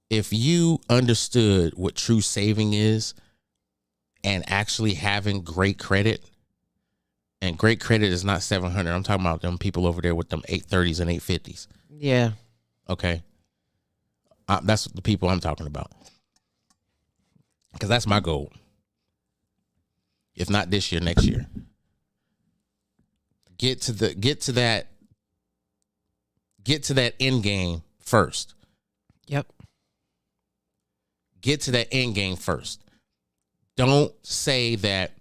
If you understood what true saving is and actually having great credit, and great credit is not 700. I'm talking about them people over there with them 830s and 850s. Yeah. Okay. That's the people I'm talking about. Because that's my goal. If not this year, next year. Get to that end game first. Yep. Get to that end game first. Don't say that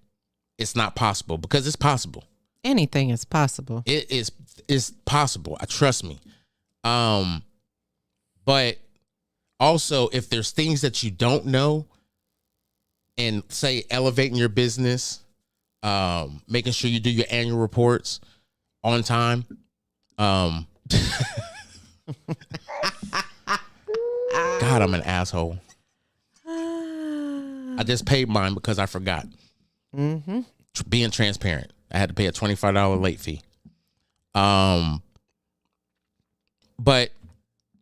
it's not possible, because it's possible. Anything is possible. It's possible. Trust me. But also, if there's things that you don't know, and say elevating your business, making sure you do your annual reports on time. God, I'm an asshole. I just paid mine because I forgot. Being transparent, I had to pay a $25 late fee. But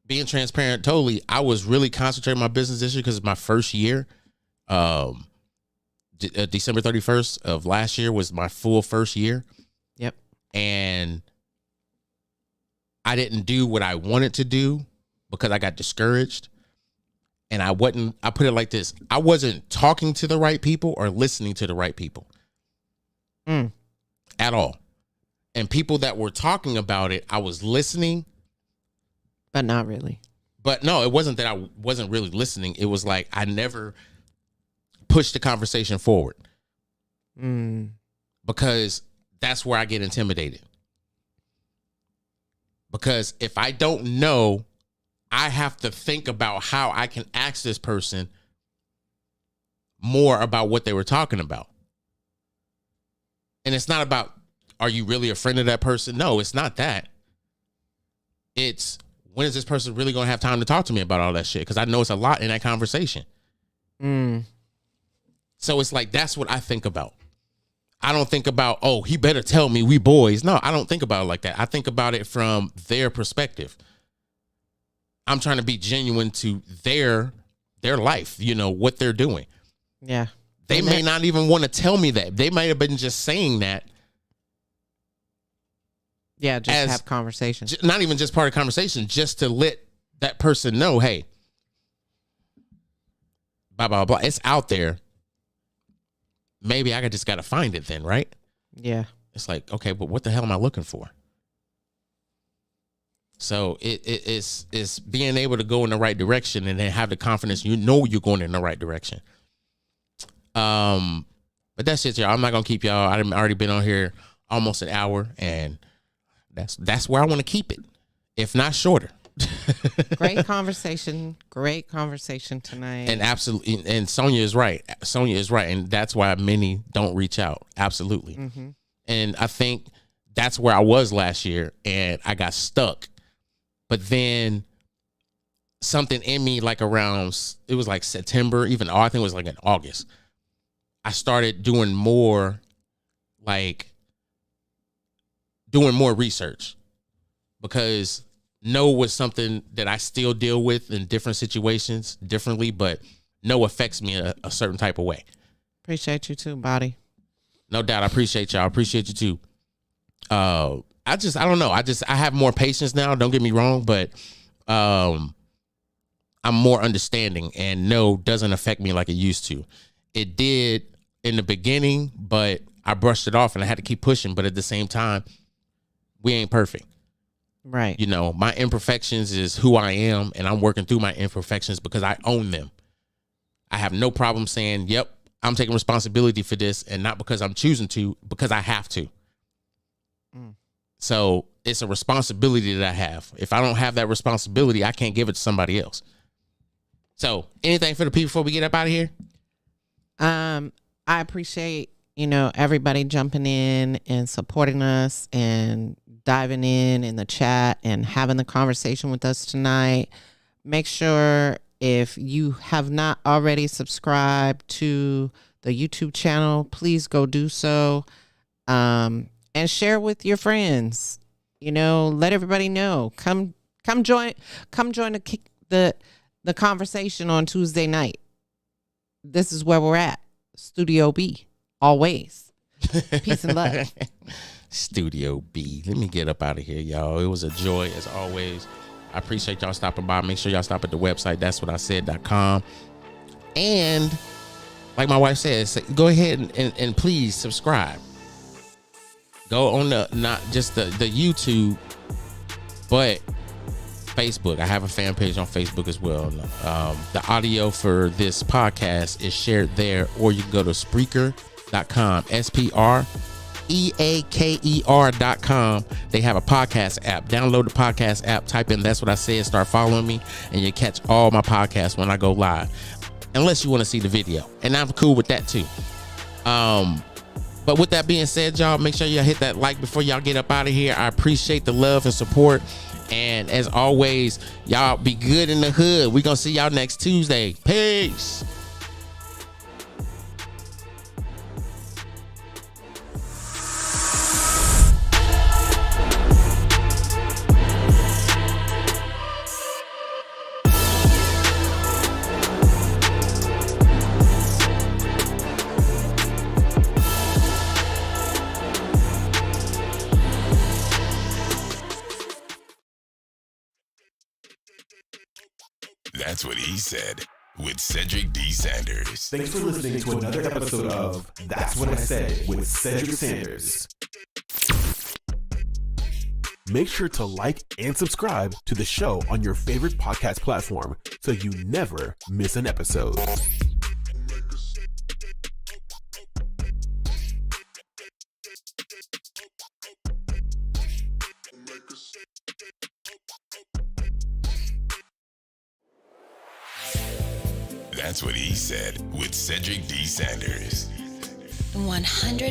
being transparent, totally, I was really concentrating on my business this year because it's my first year. December 31st of last year was my full first year. Yep. And I didn't do what I wanted to do because I got discouraged. And I put it like this. I wasn't talking to the right people or listening to the right people. At all. And people that were talking about it, I was listening. But not really. But no, it wasn't that I wasn't really listening. It was like I never pushed the conversation forward. Because that's where I get intimidated. Because if I don't know I have to think about how I can ask this person more about what they were talking about. And it's not about, are you really a friend of that person? No, it's not that. It's, when is this person really going to have time to talk to me about all that shit? Because I know it's a lot in that conversation. So it's like, that's what I think about. I don't think about, oh, he better tell me we boys. No, I don't think about it like that. I think about it from their perspective. I'm trying to be genuine to their life, you know, what they're doing. Yeah. They may not even want to tell me that. They might have been just saying that. Yeah, just have conversations. Not even just part of conversation, just to let that person know, hey, blah, blah, blah. It's out there. Maybe I just got to find it then, right? Yeah. It's like, okay, but what the hell am I looking for? So it's being able to go in the right direction and then have the confidence, you know, you're going in the right direction. But that's it, y'all. I'm not going to keep y'all. I've already been on here almost an hour, and that's where I want to keep it, if not shorter. Great conversation tonight. And absolutely, and Sonia is right. And that's why many don't reach out. Absolutely. Mm-hmm. And I think that's where I was last year, and I got stuck. But then something in me, like around, it was like September, even I think it was like in August, I started doing more research, because no was something that I still deal with in different situations differently, but no affects me a certain type of way. Appreciate you too, buddy. No doubt. I appreciate y'all. I appreciate you too. I don't know. I have more patience now. Don't get me wrong, but I'm more understanding, and no doesn't affect me like it used to. It did in the beginning, but I brushed it off and I had to keep pushing. But at the same time, we ain't perfect. Right. You know, my imperfections is who I am, and I'm working through my imperfections because I own them. I have no problem saying, yep, I'm taking responsibility for this, and not because I'm choosing to, because I have to. So it's a responsibility that I have. If I don't have that responsibility, I can't give it to somebody else. So anything for the people before we get up out of here? I appreciate, everybody jumping in and supporting us and diving in the chat and having the conversation with us tonight. Make sure, if you have not already subscribed to the YouTube channel, please go do so. And share with your friends. Let everybody know. Come join the conversation on Tuesday night. This is where we're at. Studio B. Always. Peace and love. Studio B. Let me get up out of here, y'all. It was a joy as always. I appreciate y'all stopping by. Make sure y'all stop at the website, that'swhaticed.com. And like my wife says, go ahead and please subscribe. Go on not just the YouTube, but Facebook. I have a fan page on Facebook as well. The audio for this podcast is shared there, or you can go to Spreaker.com, SPREAKER.com. They have a podcast app. Download the podcast app, type in That's What I Said, start following me, and you catch all my podcasts when I go live. Unless you want to see the video. And I'm cool with that too. But with that being said, y'all, make sure y'all hit that like before y'all get up out of here. I appreciate the love and support. And as always, y'all be good in the hood. We're going to see y'all next Tuesday. Peace. That's What He Said with Cedric D. Sanders. Thanks for listening to another episode of That's What I Said with Cedric Sanders. Make sure to like and subscribe to the show on your favorite podcast platform so you never miss an episode. That's What He Said with Cedric D. Sanders. 100%